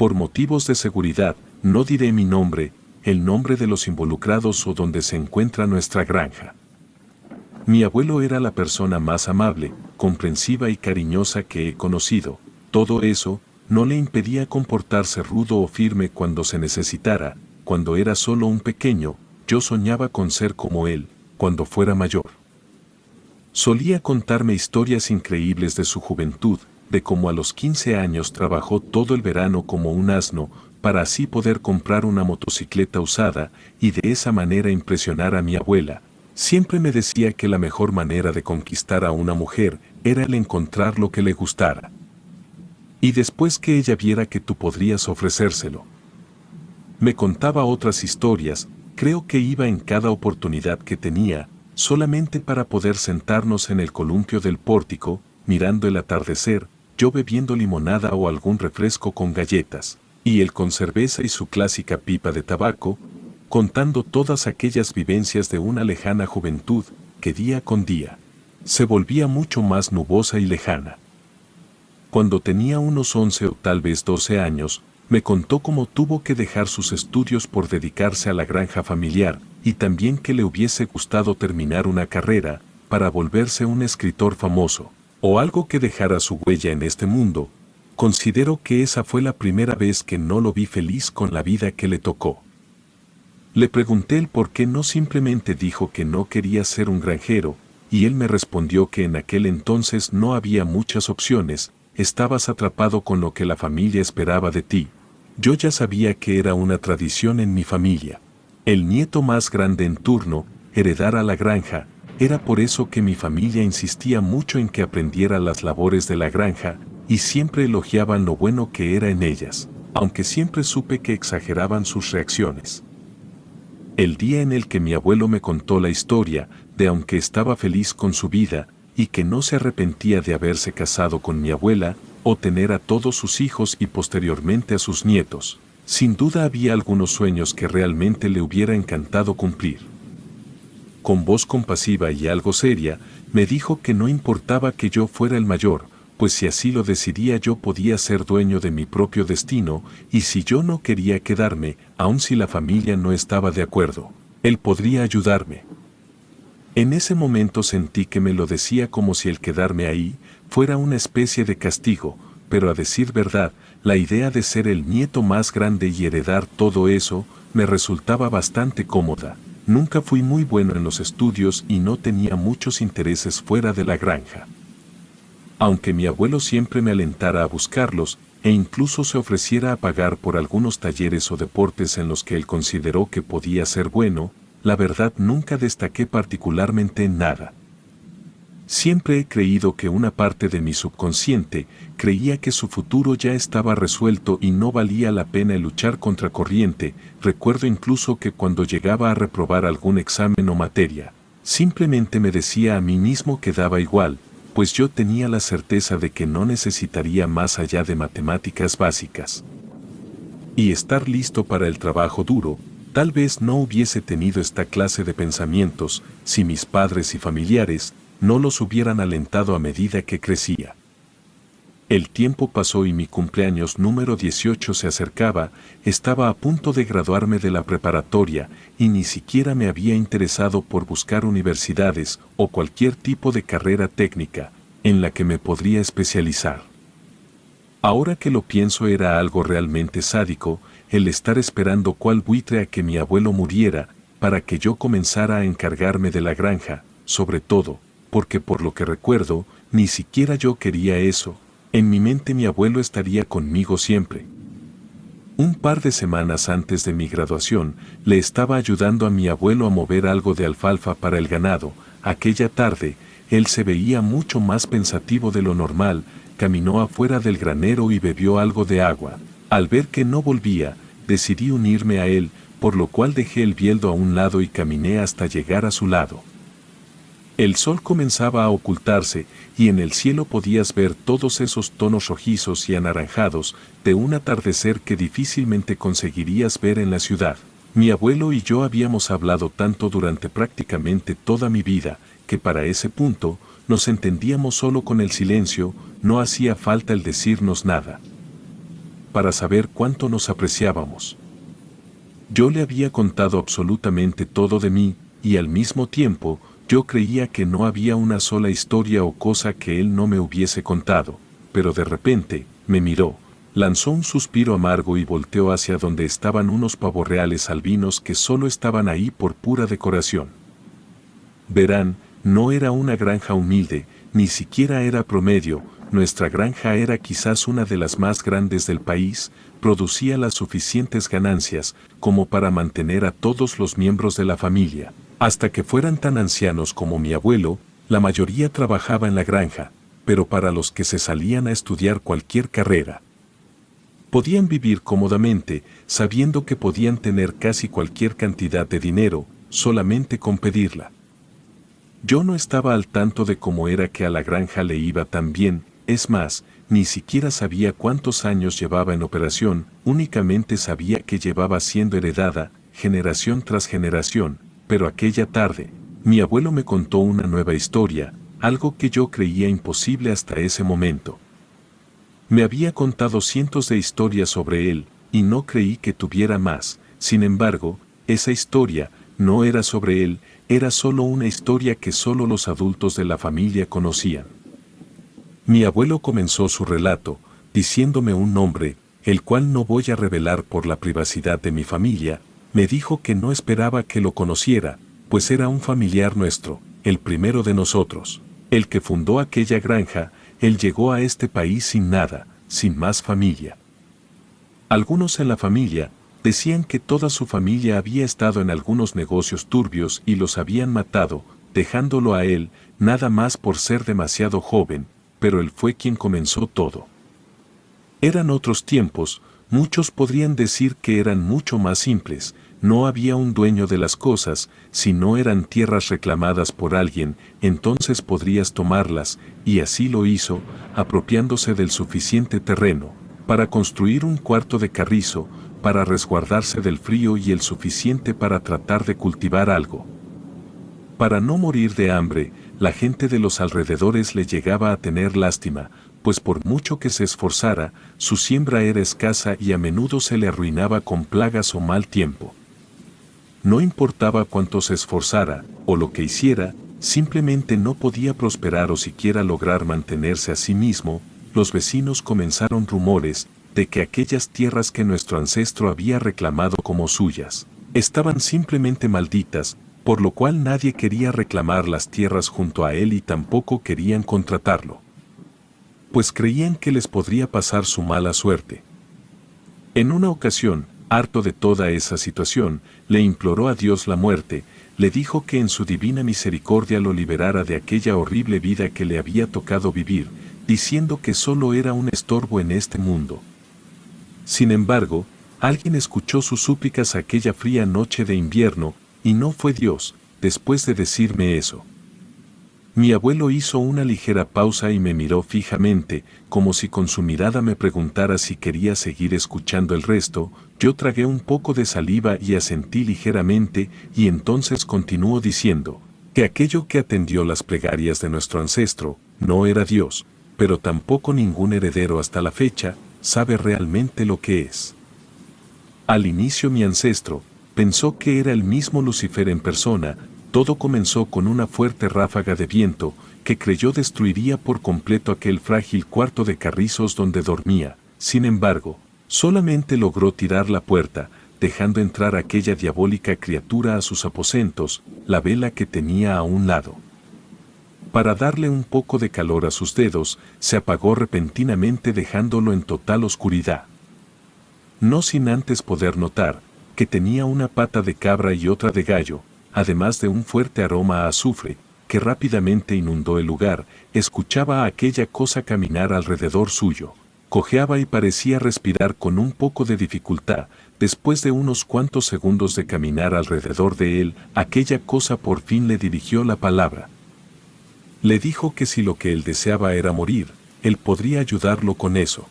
Por motivos de seguridad, no diré mi nombre, el nombre de los involucrados o donde se encuentra nuestra granja. Mi abuelo era la persona más amable, comprensiva y cariñosa que he conocido. Todo eso no le impedía comportarse rudo o firme cuando se necesitara. Cuando era solo un pequeño, yo soñaba con ser como él, cuando fuera mayor. Solía contarme historias increíbles de su juventud, de cómo a los 15 años trabajó todo el verano como un asno, para así poder comprar una motocicleta usada y de esa manera impresionar a mi abuela. Siempre me decía que la mejor manera de conquistar a una mujer era el encontrar lo que le gustara. Y después que ella viera que tú podrías ofrecérselo. Me contaba otras historias, creo que iba en cada oportunidad que tenía, solamente para poder sentarnos en el columpio del pórtico, mirando el atardecer, yo bebiendo limonada o algún refresco con galletas, y él con cerveza y su clásica pipa de tabaco, contando todas aquellas vivencias de una lejana juventud que día con día se volvía mucho más nubosa y lejana. Cuando tenía unos 11 o tal vez 12 años, me contó cómo tuvo que dejar sus estudios por dedicarse a la granja familiar y también que le hubiese gustado terminar una carrera para volverse un escritor famoso, o algo que dejara su huella en este mundo. Considero que esa fue la primera vez que no lo vi feliz con la vida que le tocó. Le pregunté el por qué no simplemente dijo que no quería ser un granjero, y él me respondió que en aquel entonces no había muchas opciones, estabas atrapado con lo que la familia esperaba de ti. Yo ya sabía que era una tradición en mi familia. El nieto más grande en turno, heredara la granja, era por eso que mi familia insistía mucho en que aprendiera las labores de la granja, y siempre elogiaban lo bueno que era en ellas, aunque siempre supe que exageraban sus reacciones. El día en el que mi abuelo me contó la historia de aunque estaba feliz con su vida y que no se arrepentía de haberse casado con mi abuela o tener a todos sus hijos y posteriormente a sus nietos, sin duda había algunos sueños que realmente le hubiera encantado cumplir. Con voz compasiva y algo seria, me dijo que no importaba que yo fuera el mayor, pues si así lo decidía yo podía ser dueño de mi propio destino, y si yo no quería quedarme, aun si la familia no estaba de acuerdo, él podría ayudarme. En ese momento sentí que me lo decía como si el quedarme ahí fuera una especie de castigo, pero a decir verdad, la idea de ser el nieto más grande y heredar todo eso me resultaba bastante cómoda. Nunca fui muy bueno en los estudios y no tenía muchos intereses fuera de la granja. Aunque mi abuelo siempre me alentara a buscarlos, e incluso se ofreciera a pagar por algunos talleres o deportes en los que él consideró que podía ser bueno, la verdad nunca destaqué particularmente en nada. Siempre he creído que una parte de mi subconsciente creía que su futuro ya estaba resuelto y no valía la pena luchar contra corriente. Recuerdo incluso que cuando llegaba a reprobar algún examen o materia, simplemente me decía a mí mismo que daba igual, pues yo tenía la certeza de que no necesitaría más allá de matemáticas básicas. Y estar listo para el trabajo duro. Tal vez no hubiese tenido esta clase de pensamientos si mis padres y familiares no los hubieran alentado a medida que crecía. El tiempo pasó y mi cumpleaños número 18 se acercaba, estaba a punto de graduarme de la preparatoria y ni siquiera me había interesado por buscar universidades o cualquier tipo de carrera técnica en la que me podría especializar. Ahora que lo pienso era algo realmente sádico, el estar esperando cual buitre a que mi abuelo muriera para que yo comenzara a encargarme de la granja, sobre todo, porque por lo que recuerdo, ni siquiera yo quería eso. En mi mente mi abuelo estaría conmigo siempre. Un par de semanas antes de mi graduación, le estaba ayudando a mi abuelo a mover algo de alfalfa para el ganado. Aquella tarde, él se veía mucho más pensativo de lo normal, caminó afuera del granero y bebió algo de agua. Al ver que no volvía, decidí unirme a él, por lo cual dejé el bieldo a un lado y caminé hasta llegar a su lado. El sol comenzaba a ocultarse y en el cielo podías ver todos esos tonos rojizos y anaranjados de un atardecer que difícilmente conseguirías ver en la ciudad. Mi abuelo y yo habíamos hablado tanto durante prácticamente toda mi vida que para ese punto nos entendíamos solo con el silencio, no hacía falta el decirnos nada. para saber cuánto nos apreciábamos. Yo le había contado absolutamente todo de mí, y al mismo tiempo, yo creía que no había una sola historia o cosa que él no me hubiese contado, pero de repente, me miró, lanzó un suspiro amargo y volteó hacia donde estaban unos pavorreales albinos que solo estaban ahí por pura decoración. Verán, no era una granja humilde, ni siquiera era promedio, nuestra granja era quizás una de las más grandes del país, producía las suficientes ganancias como para mantener a todos los miembros de la familia. Hasta que fueran tan ancianos como mi abuelo, la mayoría trabajaba en la granja, pero para los que se salían a estudiar cualquier carrera, podían vivir cómodamente, sabiendo que podían tener casi cualquier cantidad de dinero, solamente con pedirla. Yo no estaba al tanto de cómo era que a la granja le iba tan bien, es más, ni siquiera sabía cuántos años llevaba en operación, únicamente sabía que llevaba siendo heredada, generación tras generación, pero aquella tarde, mi abuelo me contó una nueva historia, algo que yo creía imposible hasta ese momento. Me había contado cientos de historias sobre él, y no creí que tuviera más, sin embargo, esa historia no era sobre él, era solo una historia que solo los adultos de la familia conocían. Mi abuelo comenzó su relato, diciéndome un nombre, el cual no voy a revelar por la privacidad de mi familia. Me dijo que no esperaba que lo conociera, pues era un familiar nuestro, el primero de nosotros, el que fundó aquella granja. Él llegó a este país sin nada, sin más familia. Algunos en la familia decían que toda su familia había estado en algunos negocios turbios y los habían matado, dejándolo a él, nada más por ser demasiado joven, pero él fue quien comenzó todo. Eran otros tiempos, muchos podrían decir que eran mucho más simples, no había un dueño de las cosas, si no eran tierras reclamadas por alguien, entonces podrías tomarlas, y así lo hizo, apropiándose del suficiente terreno, para construir un cuarto de carrizo, para resguardarse del frío y el suficiente para tratar de cultivar algo. Para no morir de hambre, la gente de los alrededores le llegaba a tener lástima, pues por mucho que se esforzara, su siembra era escasa y a menudo se le arruinaba con plagas o mal tiempo. No importaba cuánto se esforzara, o lo que hiciera, simplemente no podía prosperar o siquiera lograr mantenerse a sí mismo. Los vecinos comenzaron rumores de que aquellas tierras que nuestro ancestro había reclamado como suyas, estaban simplemente malditas, por lo cual nadie quería reclamar las tierras junto a él y tampoco querían contratarlo, pues creían que les podría pasar su mala suerte. En una ocasión, harto de toda esa situación, le imploró a Dios la muerte, le dijo que en su divina misericordia lo liberara de aquella horrible vida que le había tocado vivir, diciendo que solo era un estorbo en este mundo. Sin embargo, alguien escuchó sus súplicas aquella fría noche de invierno, y no fue Dios, después de decirme eso. Mi abuelo hizo una ligera pausa y me miró fijamente, como si con su mirada me preguntara si quería seguir escuchando el resto. Yo tragué un poco de saliva y asentí ligeramente, y entonces continuó diciendo que aquello que atendió las plegarias de nuestro ancestro no era Dios, pero tampoco ningún heredero hasta la fecha sabe realmente lo que es. Al inicio mi ancestro pensó que era el mismo Lucifer en persona. Todo comenzó con una fuerte ráfaga de viento que creyó destruiría por completo aquel frágil cuarto de carrizos donde dormía. Sin embargo, solamente logró tirar la puerta, dejando entrar a aquella diabólica criatura a sus aposentos, la vela que tenía a un lado. Para darle un poco de calor a sus dedos, se apagó repentinamente dejándolo en total oscuridad. No sin antes poder notar que tenía una pata de cabra y otra de gallo, además de un fuerte aroma a azufre, que rápidamente inundó el lugar. Escuchaba a aquella cosa caminar alrededor suyo, cojeaba y parecía respirar con un poco de dificultad. Después de unos cuantos segundos de caminar alrededor de él, aquella cosa por fin le dirigió la palabra. Le dijo que si lo que él deseaba era morir, él podría ayudarlo con eso.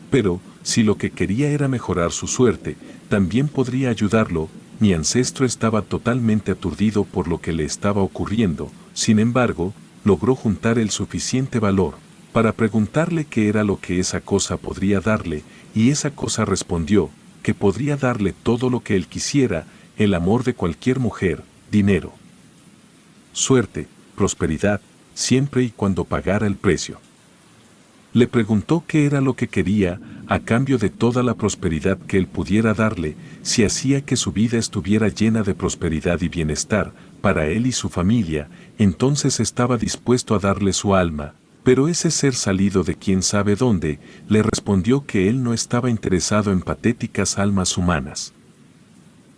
Pero, si lo que quería era mejorar su suerte, también podría ayudarlo. Mi ancestro estaba totalmente aturdido por lo que le estaba ocurriendo, sin embargo, logró juntar el suficiente valor para preguntarle qué era lo que esa cosa podría darle, y esa cosa respondió, que podría darle todo lo que él quisiera, el amor de cualquier mujer, dinero, suerte, prosperidad, siempre y cuando pagara el precio. Le preguntó qué era lo que quería, a cambio de toda la prosperidad que él pudiera darle, si hacía que su vida estuviera llena de prosperidad y bienestar, para él y su familia, entonces estaba dispuesto a darle su alma, pero ese ser salido de quién sabe dónde, le respondió que él no estaba interesado en patéticas almas humanas.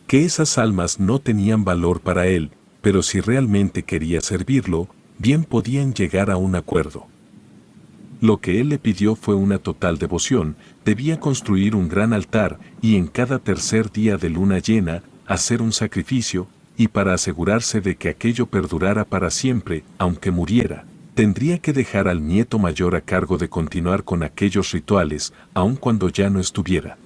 Que esas almas no tenían valor para él, pero si realmente quería servirlo, bien podían llegar a un acuerdo. Lo que él le pidió fue una total devoción, debía construir un gran altar y en cada tercer día de luna llena, hacer un sacrificio, y para asegurarse de que aquello perdurara para siempre, aunque muriera, tendría que dejar al nieto mayor a cargo de continuar con aquellos rituales, aun cuando ya no estuviera.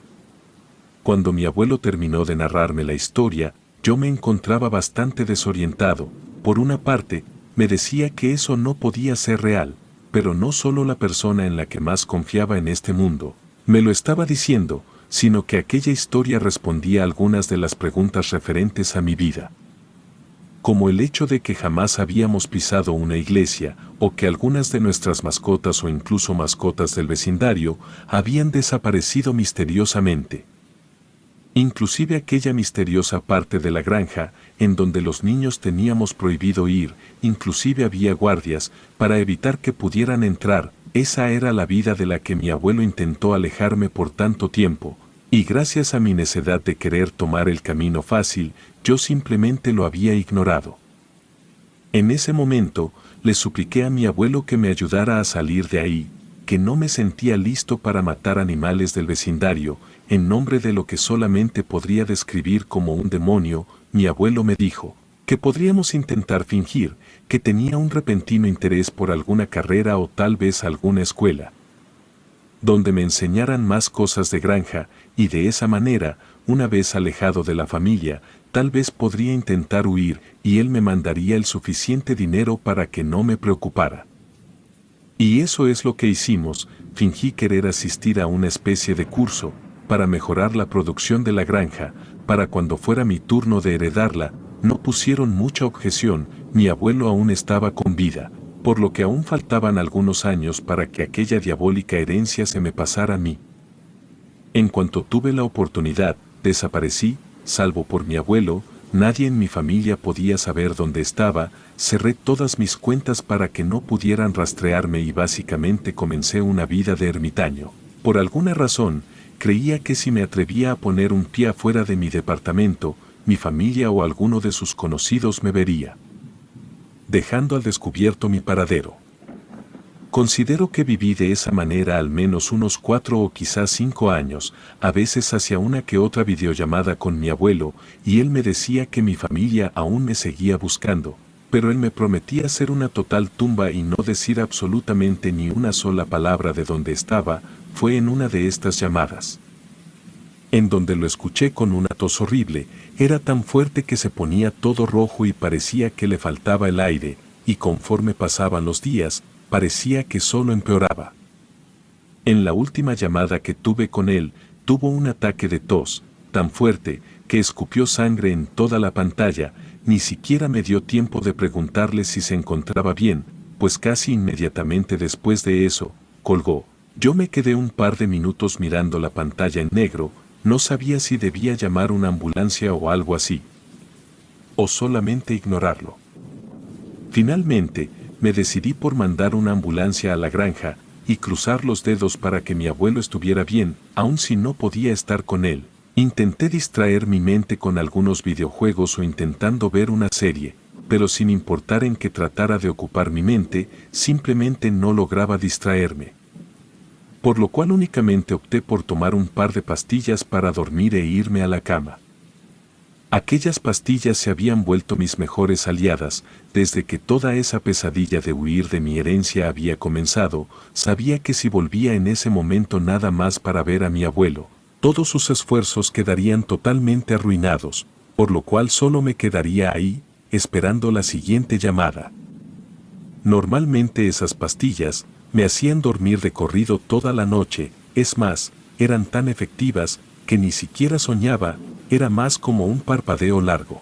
Cuando mi abuelo terminó de narrarme la historia, yo me encontraba bastante desorientado. Por una parte, me decía que eso no podía ser real, pero no solo la persona en la que más confiaba en este mundo me lo estaba diciendo, sino que aquella historia respondía a algunas de las preguntas referentes a mi vida. Como el hecho de que jamás habíamos pisado una iglesia, o que algunas de nuestras mascotas o incluso mascotas del vecindario habían desaparecido misteriosamente. Inclusive aquella misteriosa parte de la granja, en donde los niños teníamos prohibido ir, inclusive había guardias, para evitar que pudieran entrar, esa era la vida de la que mi abuelo intentó alejarme por tanto tiempo, y gracias a mi necedad de querer tomar el camino fácil, yo simplemente lo había ignorado. En ese momento, le supliqué a mi abuelo que me ayudara a salir de ahí, que no me sentía listo para matar animales del vecindario, en nombre de lo que solamente podría describir como un demonio. Mi abuelo me dijo que podríamos intentar fingir que tenía un repentino interés por alguna carrera o tal vez alguna escuela, donde me enseñaran más cosas de granja, y de esa manera, una vez alejado de la familia, tal vez podría intentar huir y él me mandaría el suficiente dinero para que no me preocupara. Y eso es lo que hicimos. Fingí querer asistir a una especie de curso, para mejorar la producción de la granja, para cuando fuera mi turno de heredarla. No pusieron mucha objeción, mi abuelo aún estaba con vida, por lo que aún faltaban algunos años para que aquella diabólica herencia se me pasara a mí. En cuanto tuve la oportunidad, desaparecí, salvo por mi abuelo. Nadie en mi familia podía saber dónde estaba. Cerré todas mis cuentas para que no pudieran rastrearme y básicamente comencé una vida de ermitaño. Por alguna razón, creía que si me atrevía a poner un pie afuera de mi departamento, mi familia o alguno de sus conocidos me vería, dejando al descubierto mi paradero. Considero que viví de esa manera al menos unos 4 o quizás 5 años, a veces hacía una que otra videollamada con mi abuelo, y él me decía que mi familia aún me seguía buscando, pero él me prometía hacer una total tumba y no decir absolutamente ni una sola palabra de dónde estaba. Fue en una de estas llamadas, en donde lo escuché con una tos horrible. Era tan fuerte que se ponía todo rojo y parecía que le faltaba el aire, y conforme pasaban los días, parecía que solo empeoraba. En la última llamada que tuve con él, tuvo un ataque de tos, tan fuerte, que escupió sangre en toda la pantalla. Ni siquiera me dio tiempo de preguntarle si se encontraba bien, pues casi inmediatamente después de eso, colgó. Yo me quedé un par de minutos mirando la pantalla en negro. No sabía si debía llamar una ambulancia o algo así, o solamente ignorarlo. Finalmente, me decidí por mandar una ambulancia a la granja y cruzar los dedos para que mi abuelo estuviera bien, aun si no podía estar con él. Intenté distraer mi mente con algunos videojuegos o intentando ver una serie, pero sin importar en qué tratara de ocupar mi mente, simplemente no lograba distraerme. Por lo cual únicamente opté por tomar un par de pastillas para dormir e irme a la cama. Aquellas pastillas se habían vuelto mis mejores aliadas. Desde que toda esa pesadilla de huir de mi herencia había comenzado, sabía que si volvía en ese momento nada más para ver a mi abuelo, todos sus esfuerzos quedarían totalmente arruinados, por lo cual solo me quedaría ahí, esperando la siguiente llamada. Normalmente esas pastillas, Me hacían dormir de corrido toda la noche, es más, eran tan efectivas que ni siquiera soñaba, era más como un parpadeo largo.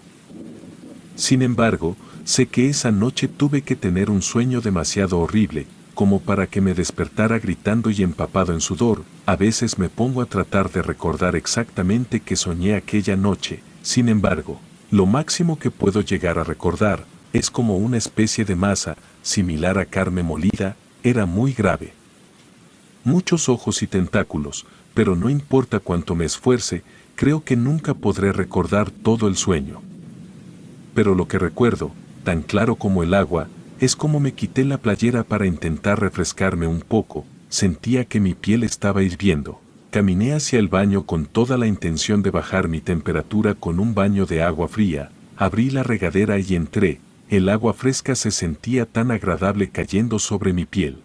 Sin embargo, sé que esa noche tuve que tener un sueño demasiado horrible, como para que me despertara gritando y empapado en sudor. A veces me pongo a tratar de recordar exactamente qué soñé aquella noche. Sin embargo, lo máximo que puedo llegar a recordar es como una especie de masa, similar a carne molida, era muy grave. Muchos ojos y tentáculos, pero no importa cuánto me esfuerce, creo que nunca podré recordar todo el sueño. Pero lo que recuerdo, tan claro como el agua, es como me quité la playera para intentar refrescarme un poco, sentía que mi piel estaba hirviendo. Caminé hacia el baño con toda la intención de bajar mi temperatura con un baño de agua fría, abrí la regadera y entré, el agua fresca se sentía tan agradable cayendo sobre mi piel.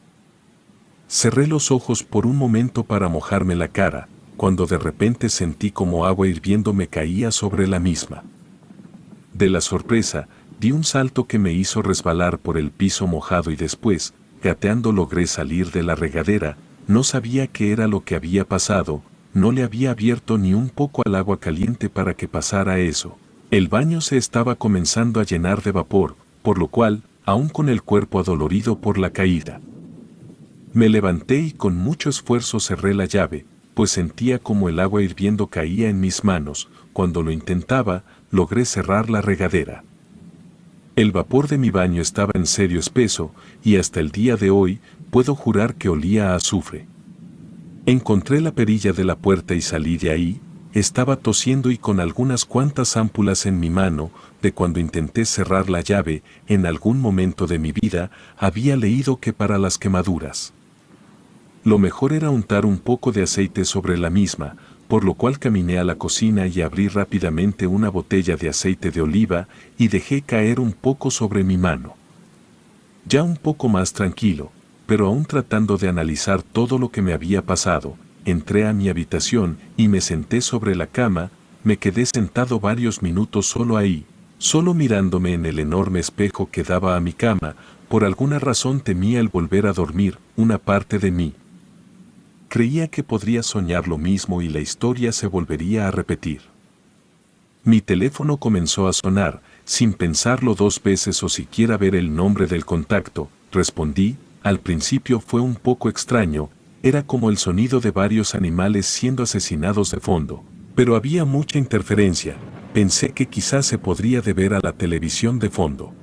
Cerré los ojos por un momento para mojarme la cara, cuando de repente sentí como agua hirviendo me caía sobre la misma. De la sorpresa, di un salto que me hizo resbalar por el piso mojado y después, gateando logré salir de la regadera, no sabía qué era lo que había pasado, no le había abierto ni un poco al agua caliente para que pasara eso. El baño se estaba comenzando a llenar de vapor, por lo cual, aún con el cuerpo adolorido por la caída, me levanté y con mucho esfuerzo cerré la llave, pues sentía como el agua hirviendo caía en mis manos. Cuando lo intentaba, logré cerrar la regadera. El vapor de mi baño estaba en serio espeso, y hasta el día de hoy, puedo jurar que olía a azufre. Encontré la perilla de la puerta y salí de ahí, estaba tosiendo y con algunas cuantas ámpulas en mi mano, de cuando intenté cerrar la llave. En algún momento de mi vida, había leído que para las quemaduras, lo mejor era untar un poco de aceite sobre la misma, por lo cual caminé a la cocina y abrí rápidamente una botella de aceite de oliva y dejé caer un poco sobre mi mano. Ya un poco más tranquilo, pero aún tratando de analizar todo lo que me había pasado, entré a mi habitación y me senté sobre la cama. Me quedé sentado varios minutos solo ahí, solo mirándome en el enorme espejo que daba a mi cama. Por alguna razón temía el volver a dormir. Una parte de mí creía que podría soñar lo mismo y la historia se volvería a repetir. Mi teléfono comenzó a sonar, sin pensarlo dos veces o siquiera ver el nombre del contacto. Respondí. Al principio fue un poco extraño, era como el sonido de varios animales siendo asesinados de fondo, pero había mucha interferencia. Pensé que quizás se podría deber a la televisión de fondo.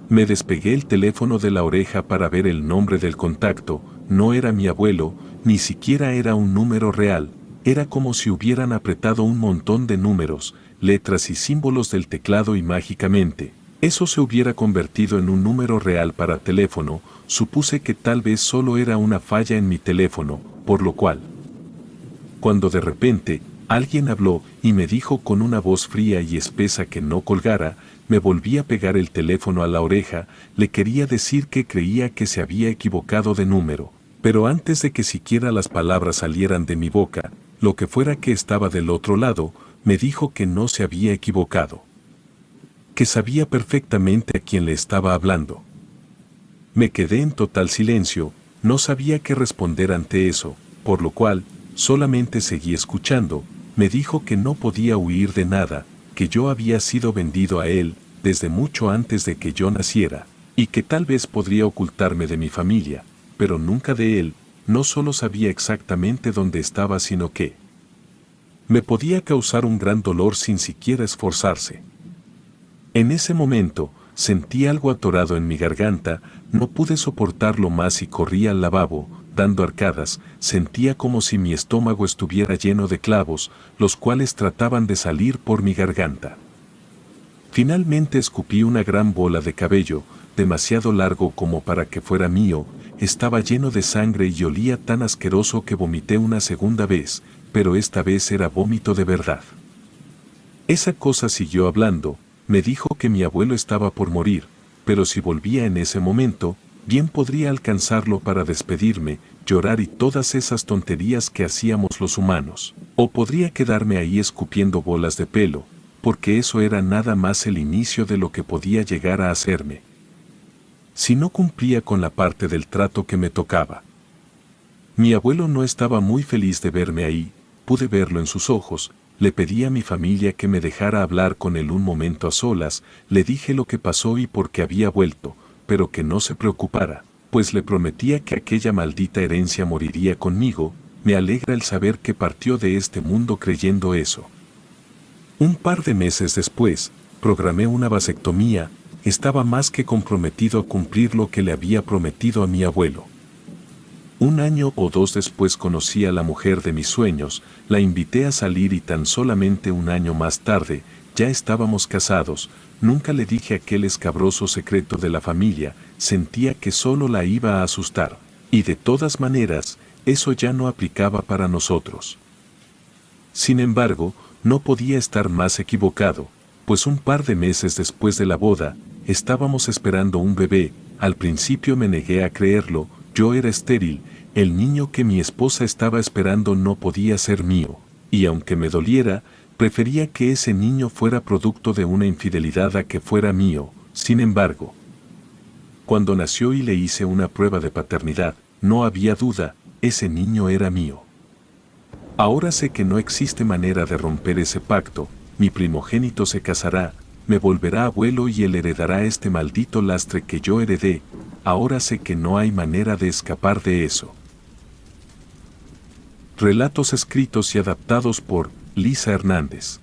Me despegué el teléfono de la oreja para ver el nombre del contacto. No era mi abuelo, ni siquiera era un número real, era como si hubieran apretado un montón de números, letras y símbolos del teclado y mágicamente, eso se hubiera convertido en un número real para teléfono. Supuse que tal vez solo era una falla en mi teléfono, por lo cual, cuando de repente, alguien habló y me dijo con una voz fría y espesa que no colgara, me volví a pegar el teléfono a la oreja. Le quería decir que creía que se había equivocado de número, pero antes de que siquiera las palabras salieran de mi boca, lo que fuera que estaba del otro lado, me dijo que no se había equivocado, que sabía perfectamente a quién le estaba hablando. Me quedé en total silencio, no sabía qué responder ante eso, por lo cual, solamente seguí escuchando. Me dijo que no podía huir de nada, que yo había sido vendido a él desde mucho antes de que yo naciera, y que tal vez podría ocultarme de mi familia, pero nunca de él. No solo sabía exactamente dónde estaba, sino que me podía causar un gran dolor sin siquiera esforzarse. En ese momento, sentí algo atorado en mi garganta, no pude soportarlo más y corrí al lavabo, dando arcadas. Sentía como si mi estómago estuviera lleno de clavos, los cuales trataban de salir por mi garganta. Finalmente escupí una gran bola de cabello, demasiado largo como para que fuera mío, estaba lleno de sangre y olía tan asqueroso que vomité una segunda vez, pero esta vez era vómito de verdad. Esa cosa siguió hablando. Me dijo que mi abuelo estaba por morir, pero si volvía en ese momento, bien podría alcanzarlo para despedirme, llorar y todas esas tonterías que hacíamos los humanos. O podría quedarme ahí escupiendo bolas de pelo, porque eso era nada más el inicio de lo que podía llegar a hacerme. si no cumplía con la parte del trato que me tocaba. Mi abuelo no estaba muy feliz de verme ahí, pude verlo en sus ojos. Le pedí a mi familia que me dejara hablar con él un momento a solas, le dije lo que pasó y por qué había vuelto, pero que no se preocupara, pues le prometía que aquella maldita herencia moriría conmigo. Me alegra el saber que partió de este mundo creyendo eso. Un par de meses después, programé una vasectomía. Estaba más que comprometido a cumplir lo que le había prometido a mi abuelo. Un año o dos después conocí a la mujer de mis sueños, la invité a salir y tan solamente un año más tarde, ya estábamos casados. Nunca le dije aquel escabroso secreto de la familia, sentía que solo la iba a asustar. Y de todas maneras, eso ya no aplicaba para nosotros. Sin embargo, no podía estar más equivocado, pues un par de meses después de la boda, estábamos esperando un bebé. Al principio me negué a creerlo, yo era estéril, el niño que mi esposa estaba esperando no podía ser mío, y aunque me doliera, prefería que ese niño fuera producto de una infidelidad a que fuera mío. Sin embargo, cuando nació y le hice una prueba de paternidad, no había duda, ese niño era mío. Ahora sé que no existe manera de romper ese pacto. Mi primogénito se casará, me volverá abuelo y él heredará este maldito lastre que yo heredé. Ahora sé que no hay manera de escapar de eso. Relatos escritos y adaptados por Lisa Hernández.